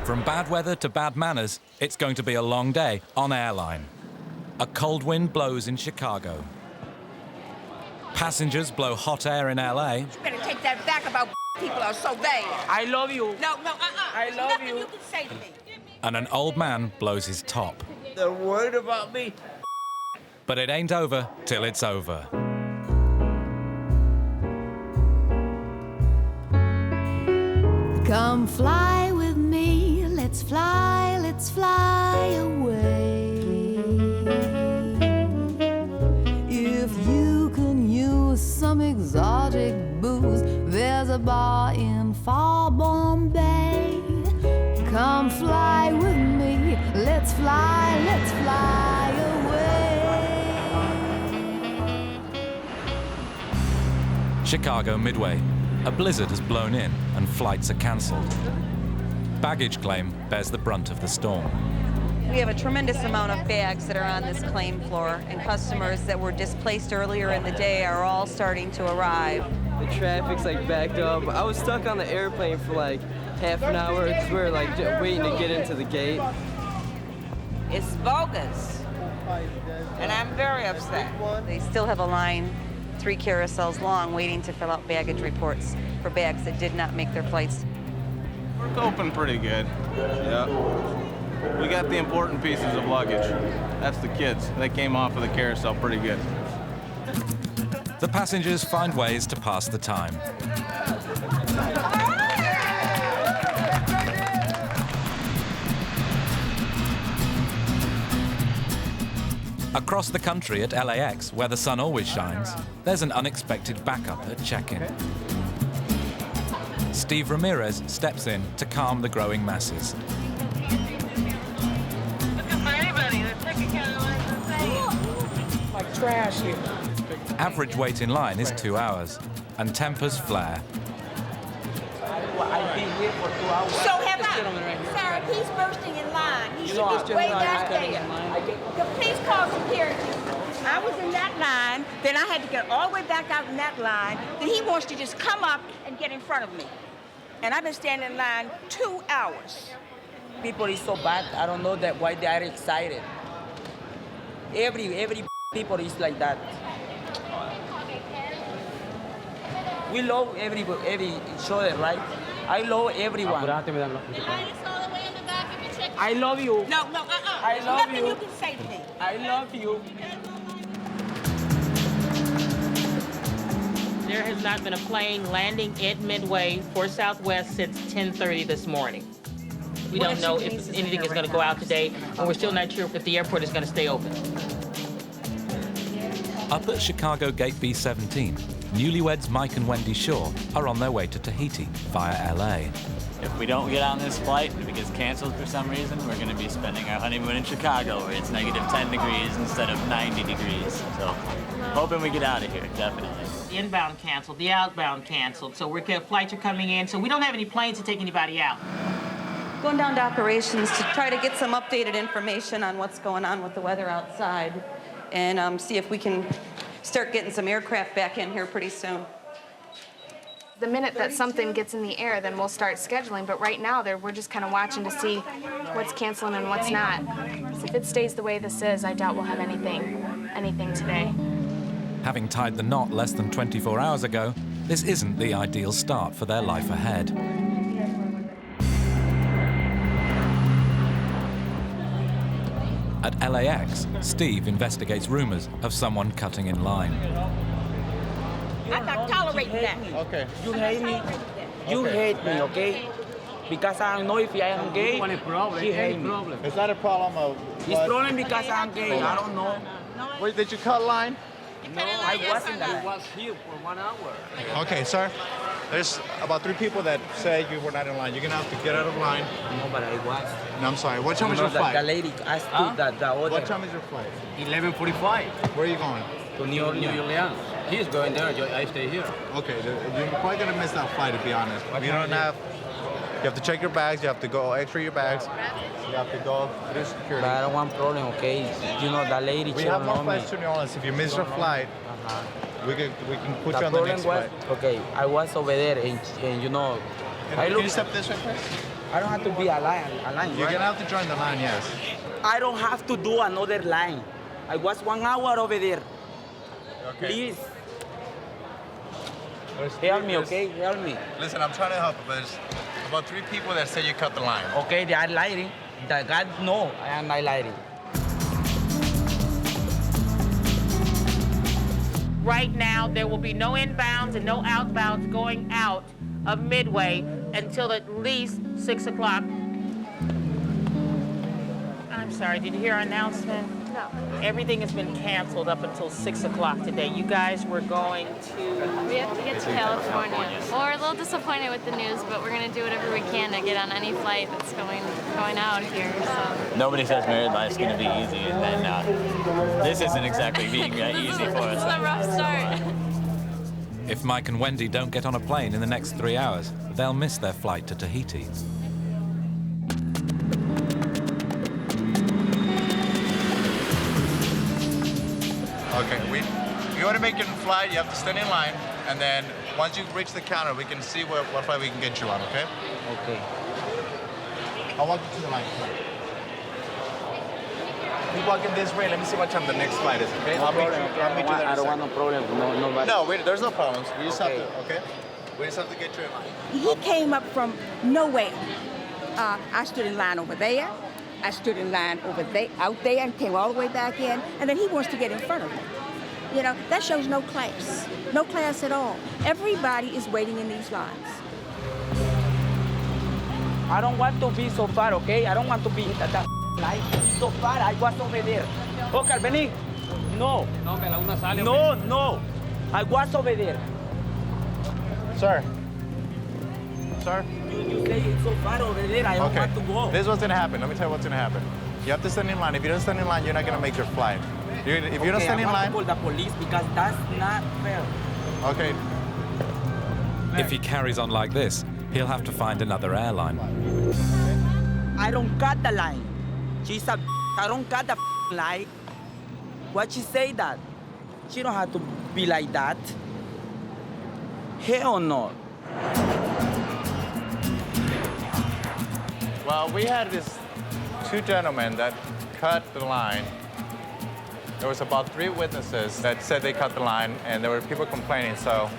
From bad weather to bad manners, it's going to be a long day on Airline. A cold wind blows in Chicago. Passengers blow hot air in LA. You better take that back about people are so vain. I love you. No, I There's love nothing you. you can say to me. And an old man blows his top. They're worried about me. But it ain't over till it's over. Come fly with me, let's fly away. If you can use some exotic booze, there's a bar in far Bombay. Come fly with me, let's fly away. Chicago Midway. A blizzard has blown in and flights are cancelled. Baggage claim bears the brunt of the storm. We have a tremendous amount of bags that are on this claim floor, and customers that were displaced earlier in the day are all starting to arrive. The traffic's like backed up. I was stuck on the airplane for like half an hour because we were like waiting to get into the gate. It's bogus, and I'm very upset. They still have a line 3 carousels long waiting to fill out baggage reports for bags that did not make their flights. We're coping pretty good. Yeah. We got the important pieces of luggage. That's the kids. They came off of the carousel pretty good. The passengers find ways to pass the time. Across the country at LAX, where the sun always shines, there's an unexpected backup at check-in. Steve Ramirez steps in to calm the growing masses. Like trash here. Average wait in line is 2 hours, and tempers flare. I've been here for 2 hours. So have I. Sir, he's bursting in line. He should be way back there. Please call security. I was in that line, then I had to get all the way back out in that line. Then he wants to just come up and get in front of me. And I've been standing in line 2 hours. People is so bad. I don't know that why they are excited. Every people is like that. We love every each other, right? I love everyone. I love you. No, I There's love nothing you. you can say to me. I love you. There has not been a plane landing at Midway for Southwest since 10:30 this morning. We don't know if anything is going to go out today, and we're still not sure if the airport is going to stay open. Up at Chicago Gate B17, Newlyweds Mike and Wendy Shaw are on their way to Tahiti via LA. If we don't get on this flight and if it gets canceled for some reason, we're going to be spending our honeymoon in Chicago where it's negative 10 degrees instead of 90 degrees. So hoping we get out of here, definitely. The inbound canceled, the outbound canceled, so flights are coming in, so we don't have any planes to take anybody out. Going down to operations to try to get some updated information on what's going on with the weather outside and see if we can start getting some aircraft back in here pretty soon. The minute that something gets in the air, then we'll start scheduling. But right now, we're just kind of watching to see what's canceling and what's not. So if it stays the way this is, I doubt we'll have anything today. Having tied the knot less than 24 hours ago, this isn't the ideal start for their life ahead. At LAX, Steve investigates rumors of someone cutting in line. I'm not tolerating that. Okay. You hate me. You hate me, okay? Because I don't know if I am gay. He hate me. It's not a problem of... It's problem because I'm gay. I don't know. Wait, did you cut line? No, I wasn't. I was here for 1 hour. Okay, sir. There's about 3 people that say you were not in line. You're going to have to get out of line. No, but I was. No, I'm sorry. What time is your The flight? lady asked me that the other. What time is your flight? 11:45 Where are you going? to New Orleans. He's going there. I stay here. Okay, you're probably going to miss that flight, to be honest. You don't have... You have to check your bags. You have to go x-ray your bags. You have to go through security. But I don't want problem, okay? You know, the lady, We she have don't more know me. flights to New Orleans. If you miss your flight, we can put you on the problem next was, flight. okay, I was over there and you know, Can you step this way, please? I don't have to be a line, You're right? gonna have to join the line, yes. I don't have to do another line. I was 1 hour over there. Okay. Please. Help me, okay? Help me. Listen, I'm trying to help, but there's about 3 people that say you cut the line. Okay, they are lying. The God know I am not lying. Right now, there will be no inbounds and no outbounds going out of Midway until at least 6 o'clock. I'm sorry, did you hear our announcement? No. Everything has been canceled up until 6 o'clock today. You guys were going to... We have to get to California. Well, we're a little disappointed with the news, but we're going to do whatever we can to get on any flight that's going out here. So. Nobody says married life's going to be easy, and then this isn't exactly being easy for us. It's a rough start. If Mike and Wendy don't get on a plane in the next 3 hours, they'll miss their flight to Tahiti. Okay, if you want to make it in flight, you have to stand in line, and then once you reach the counter, we can see what flight we can get you on, okay? Okay. I'll walk you to the line. Keep walking this way. Let me see what time the next flight is, okay? I'll meet you there. I don't want no problem. No, there's no problems. We just Okay. have to, okay? We just have to get you in line. He came up from nowhere. I stood in line over there. I stood in line over there, out there, and came all the way back in. And then he wants to get in front of me. You know, that shows no class. No class at all. Everybody is waiting in these lines. I don't want to be so far, okay? I don't want to be at that line. So far, I was over there. Okay, Benny. No. No. I was over there. Sir. Sir? You say it's so far over there, I don't want to go. This is what's gonna happen. Let me tell you what's gonna happen. You have to stand in line. If you don't stand in line, you're not gonna make your flight. If you don't stand in line... I want to call the police because that's not fair. Okay. If he carries on like this, he'll have to find another airline. I don't cut the line. She's a I don't cut the line. Why'd she say that? She don't have to be like that. Hell no. Well, we had these 2 gentlemen that cut the line. There was about 3 witnesses that said they cut the line, and there were people complaining, so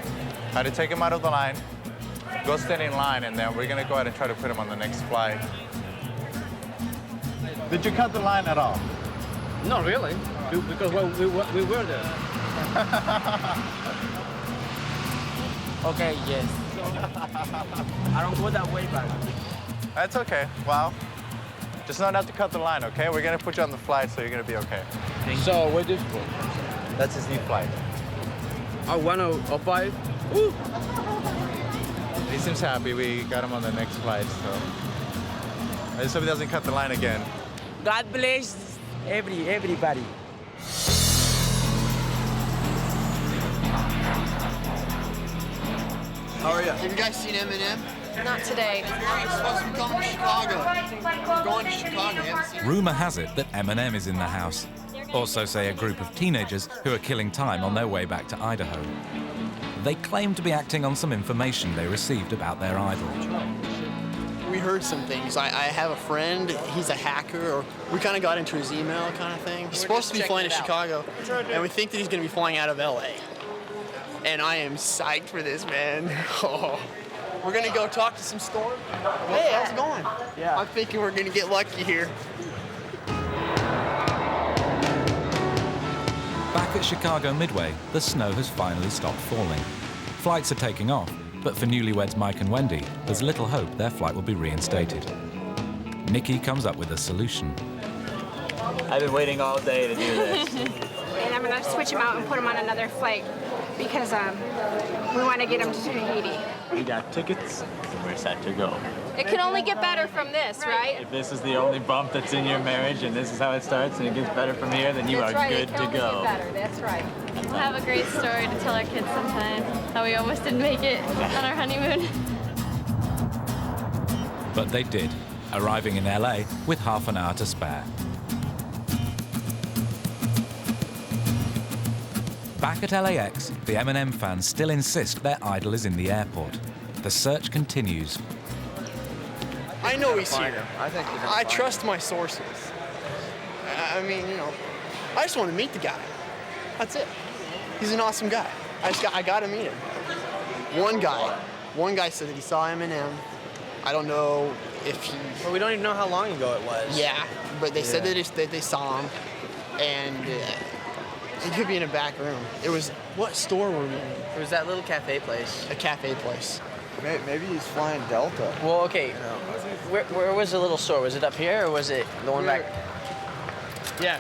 I had to take them out of the line, go stand in line, and then we're gonna go ahead and try to put them on the next flight. Did you cut the line at all? Not really, because we were there. Okay, yes. I don't go that way, but... That's okay. Well, just know not to cut the line, okay? We're gonna put you on the flight, so you're gonna be okay. So, where's this for? That's his new flight. 105? Woo! He seems happy. We got him on the next flight, so I just hope he doesn't cut the line again. God bless everybody. How are you? Have you guys seen Eminem? Not today. He's supposed to be coming to Chicago. We're going to Chicago. You haven't seen him? Rumour has it that Eminem is in the house. Also say a group of teenagers who are killing time on their way back to Idaho. They claim to be acting on some information they received about their idol. We heard some things. I have a friend, he's a hacker, or we kind of got into his email kind of thing. He's supposed to be flying to Chicago, and we think that he's going to be flying out of LA. And I am psyched for this, man. Oh. We're going to go talk to some stores. Hey, how's it going? Yeah. I'm thinking we're going to get lucky here. Back at Chicago Midway, the snow has finally stopped falling. Flights are taking off, but for newlyweds Mike and Wendy, there's little hope their flight will be reinstated. Nikki comes up with a solution. I've been waiting all day to do this. And I'm gonna switch him out and put him on another flight because we want to get him to Tahiti. We got tickets, and we're set to go. It can only get better from this, right? If this is the only bump that's in your marriage and this is how it starts and it gets better from here, then you are good to go. That's right. We'll have a great story to tell our kids sometime. How we almost didn't make it on our honeymoon. But they did, arriving in LA with half an hour to spare. Back at LAX, the Eminem fans still insist their idol is in the airport. The search continues. I I know he's here. I think you're gonna I find trust him. my sources. I mean, you know, I just want to meet the guy. That's it. He's an awesome guy. I got to meet him. One guy said that he saw Eminem. I don't know if he... Well, we don't even know how long ago it was. Yeah, but they said that they saw him, and he could be in a back room. It was, what store were we in? It was that little cafe place. A cafe place. Maybe he's flying Delta. Well, okay. Where was the little store? Was it up here or was it the one back? Yeah.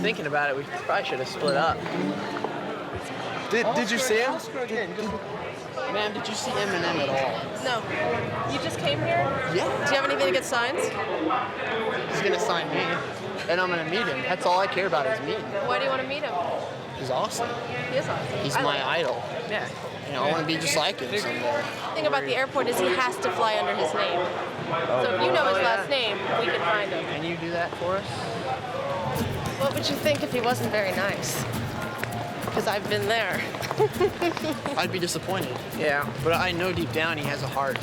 Thinking about it, we probably should have split up. Did you see him? Ma'am, did you see Eminem at all? No. You just came here? Yeah. Do you have anything to get signs? He's gonna sign me, and I'm gonna meet him. That's all I care about is meeting. Why do you want to meet him? He's awesome. He is awesome. He's my idol. Yeah. You know, I want to be just like him someday. The thing about the airport is he has to fly under his name. So if you know his last name, we can find him. Can you do that for us? What would you think if he wasn't very nice? Because I've been there. I'd be disappointed. Yeah. But I know deep down he has a heart,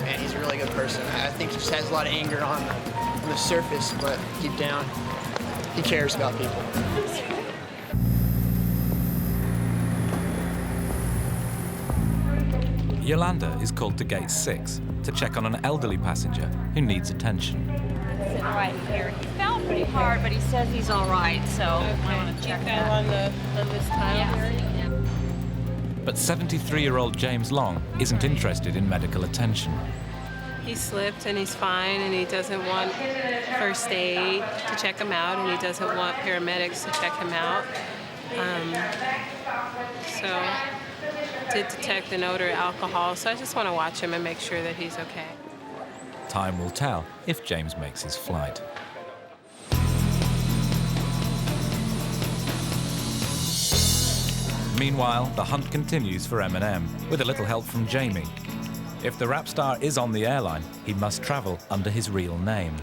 and he's a really good person. I think he just has a lot of anger on the surface, but deep down, he cares about people. Yolanda is called to gate 6 to check on an elderly passenger who needs attention. Sitting right here. He fell pretty hard, but he says he's all right, so I want to check that. On this tile here? But 73-year-old James Long isn't interested in medical attention. He slipped and he's fine, and he doesn't want first aid to check him out, and he doesn't want paramedics to check him out. So did detect an odor of alcohol, so I just want to watch him and make sure that he's okay. Time will tell if James makes his flight. Meanwhile, the hunt continues for Eminem, with a little help from Jamie. If the rap star is on the airline, he must travel under his real name.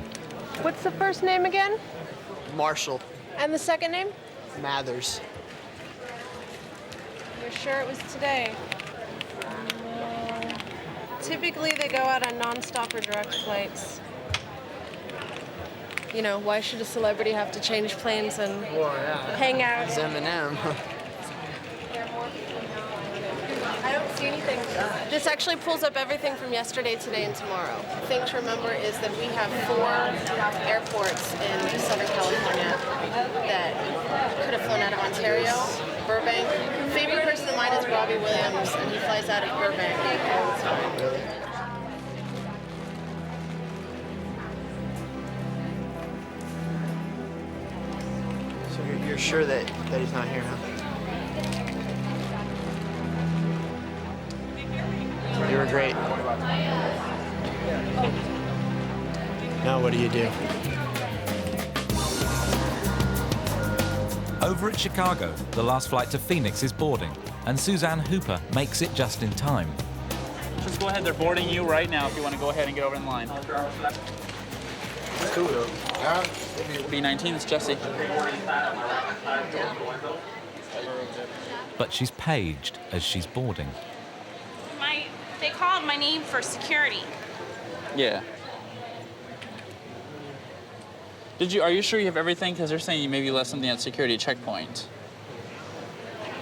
What's the first name again? Marshall. And the second name? Mathers. You're sure it was today? Typically, they go out on non-stop or direct flights. You know, why should a celebrity have to change planes and hang out? It's Eminem. I don't see anything. This actually pulls up everything from yesterday, today, and tomorrow. The thing to remember is that we have 4 airports in Southern California that could have flown out of Ontario, Burbank. Favorite person of mine is Robbie Williams, and he flies out of Burbank all the time. So you're sure that he's not here now? You were great. Now what do you do? Over at Chicago, the last flight to Phoenix is boarding, and Suzanne Hooper makes it just in time. Just go ahead, they're boarding you right now if you want to go ahead and get over in line. B19, it's Jesse. But she's paged as she's boarding. They called my name for security. Yeah. Are you sure you have everything? Because they're saying you maybe left something at security checkpoint.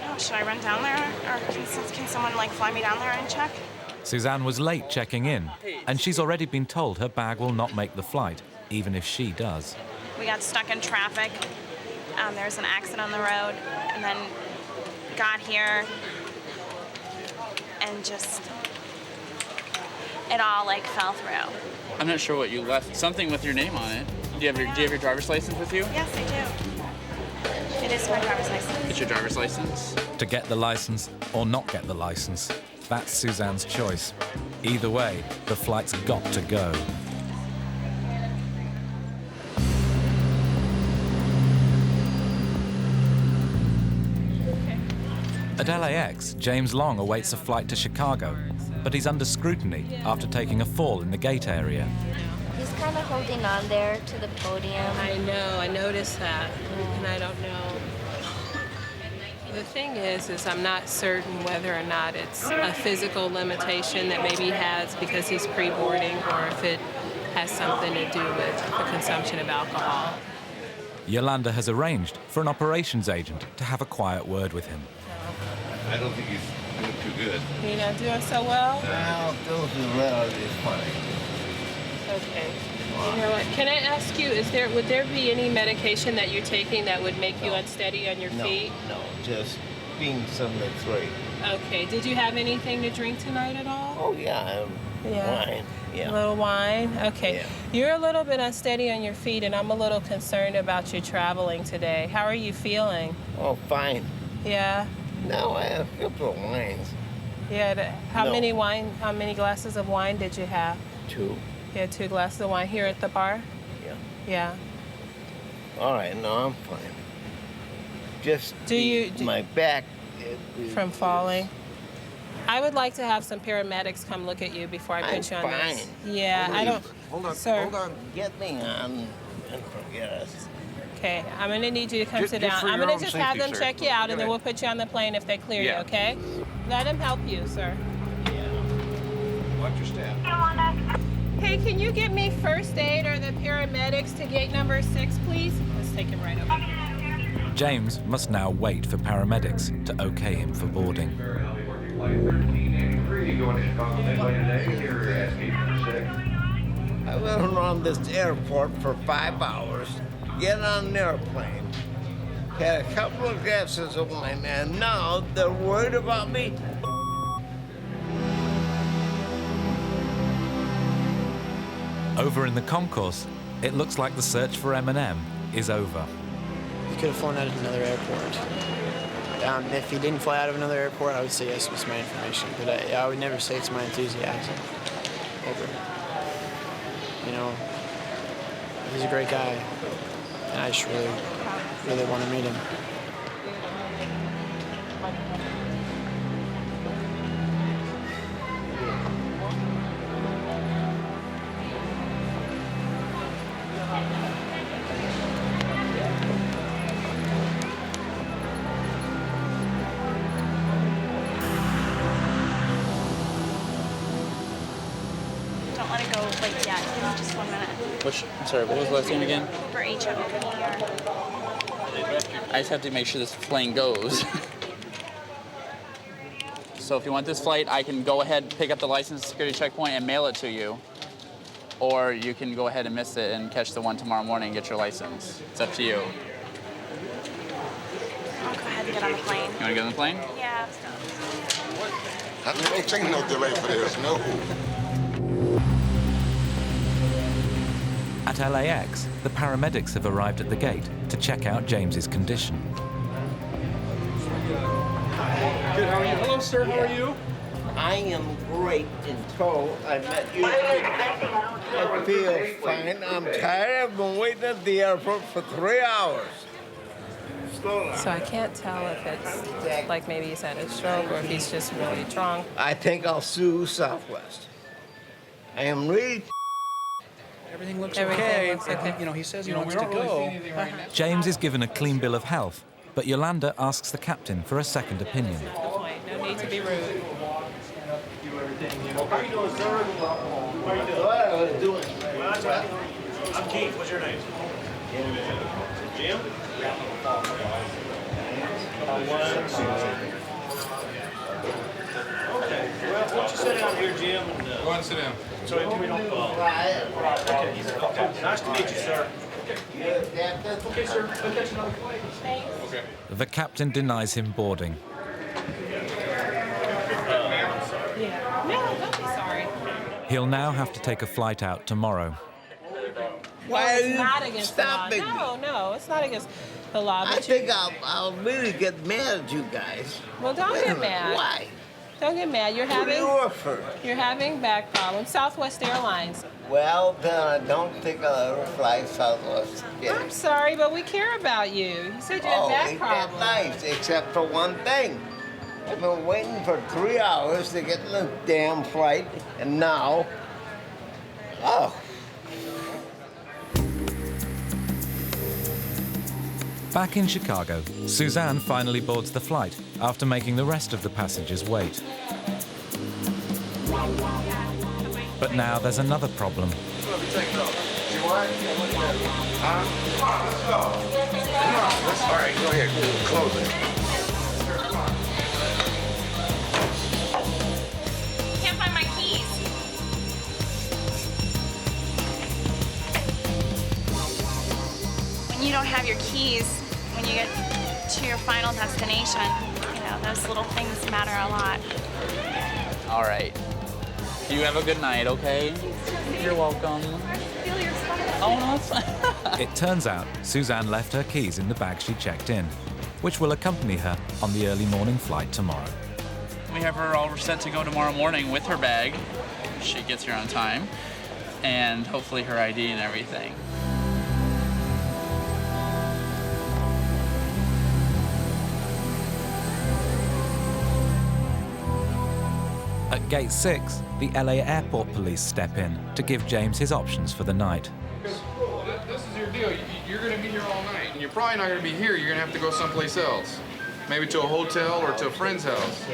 Oh, should I run down there? Or can someone fly me down there and check? Suzanne was late checking in, and she's already been told her bag will not make the flight, even if she does. We got stuck in traffic. There was an accident on the road, and then got here, and just it all fell through. I'm not sure what you left. Something with your name on it. Do you have your driver's license with you? Yes, I do. It is my driver's license. It's your driver's license? To get the license or not get the license, that's Suzanne's choice. Either way, the flight's got to go. At LAX, James Long awaits a flight to Chicago, but he's under scrutiny after taking a fall in the gate area. He's kind of holding on there to the podium. I know, I noticed that, and I don't know. The thing is I'm not certain whether or not it's a physical limitation that maybe he has because he's pre-boarding or if it has something to do with the consumption of alcohol. Yolanda has arranged for an operations agent to have a quiet word with him. I don't think he's doing too good. You're not doing so well? No, doing well is fine. Okay. You know what? Can I ask you, would there be any medication that you're taking that would make you unsteady on your feet? No, just being something straight. Okay. Did you have anything to drink tonight at all? Oh, yeah, wine. Yeah. A little wine? Okay. Yeah. You're a little bit unsteady on your feet, and I'm a little concerned about you traveling today. How are you feeling? Oh, fine. Yeah? No, I have a couple of wines. Yeah. How many glasses of wine did you have? 2. You had 2 glasses of wine here at the bar? Yeah. Yeah. All right, no, I'm fine. Just my back. From falling? I would like to have some paramedics come look at you before I put you on this. Yeah, I don't... Hold on, sir. hold on. Get me on and forget us. Okay, I'm going to need you to come sit down. I'm going to just have them check you out, and then we'll put you on the plane if they clear you, okay? Let them help you, sir. Watch your step. Hey, can you get me first aid or the paramedics to gate number 6, please? Let's take him right over here. James must now wait for paramedics to okay him for boarding. I went around this airport for 5 hours, get on an airplane, had a couple of glasses of wine, and now they're worried about me. Over in the concourse, it looks like the search for Eminem is over. He could have flown out of another airport. If he didn't fly out of another airport, I would say yes, it's my information. But I would never say it's my enthusiasm. Ever. You know, he's a great guy, and I just really, really want to meet him. Don't let it go like yet. Just 1 minute. I'm sorry, what was the last name again? For HM. I just have to make sure this plane goes. So if you want this flight, I can go ahead, pick up the license security checkpoint and mail it to you. Or you can go ahead and miss it and catch the one tomorrow morning and get your license. It's up to you. I'll go ahead and get on the plane. You want to get on the plane? Yeah. Ain't taking no delay for this, no. At LAX, the paramedics have arrived at the gate to check out James's condition. Good, how are you? Hello, sir, how are you? I am great until I met you. I feel fine. I'm tired. I've been waiting at the airport for 3 hours. So I can't tell if it's like maybe he's had a stroke or if he's just really drunk. I think I'll sue Southwest. I am really. Everything looks Everything okay. looks okay. You know, he says he wants to go. James is given a clean bill of health, but Yolanda asks the captain for a second opinion. Good point. No need to be rude. How are you doing, sir? How are you doing? I'm Keith. What's your name? Jim? Okay. Well, why don't you sit down here, Jim? And, go ahead and sit down. So we don't fall. Okay. Nice to meet you, sir. Okay, sir. I'll catch another flight. Thanks. Okay. The captain denies him boarding. Yeah. No, don't be sorry. He'll now have to take a flight out tomorrow. Why it's not against the law. No, it's not against the law. I think I'll really get mad at you guys. Well, don't get mad. Why? Don't get mad. You're Who do you work for? having back problems. Southwest Airlines. Well, then I don't think I'll ever fly Southwest again. I'm sorry, but we care about you. You said you had back ain't problems. that nice, except for one thing. I've been waiting for 3 hours to get in the damn flight, and now, Back in Chicago, Suzanne finally boards the flight after making the rest of the passengers wait. But now there's another problem. All right, go ahead. Close it. Can't find my keys. When you don't have your keys, when you get to your final destination, you know, those little things matter a lot. All right. You have a good night, okay? You're welcome. Oh, no, it's fine. It turns out Suzanne left her keys in the bag she checked in, which will accompany her on the early morning flight tomorrow. We have her all set to go tomorrow morning with her bag. She gets here on time, and hopefully her ID and everything. At Gate 6, the LA Airport police step in to give James his options for the night. This is your deal. You're going to be here all night. And you're probably not going to be here. You're going to have to go someplace else. Maybe to a hotel or to a friend's house.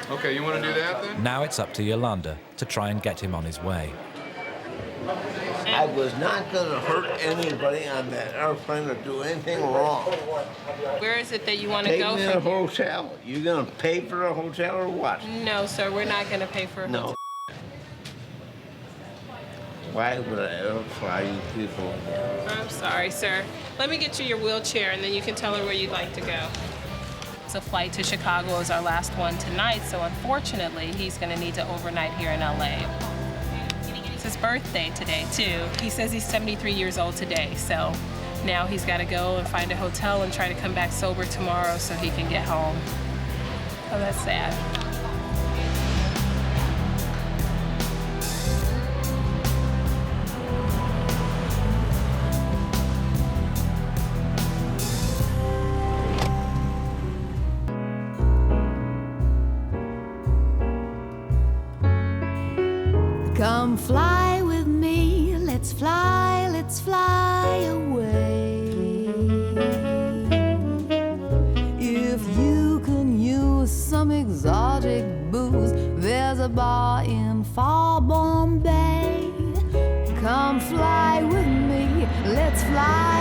Okay, you want to do that then? Now it's up to Yolanda to try and get him on his way. I was not going to hurt anybody on that airplane or do anything wrong. Where is it that you want to go? Take me to a hotel. You going to pay for a hotel or what? No, sir, we're not going to pay for a hotel. No. Why would I ever fly you people again? I'm sorry, sir. Let me get you your wheelchair, and then you can tell her where you'd like to go. So flight to Chicago is our last one tonight, so unfortunately, he's going to need to overnight here in LA. It's his birthday today, too. He says he's 73 years old today, so now he's got to go and find a hotel and try to come back sober tomorrow so he can get home. Oh, that's sad. Come fly with me, let's fly away. If you can use some exotic booze, there's a bar in far Bombay. Come fly with me, let's fly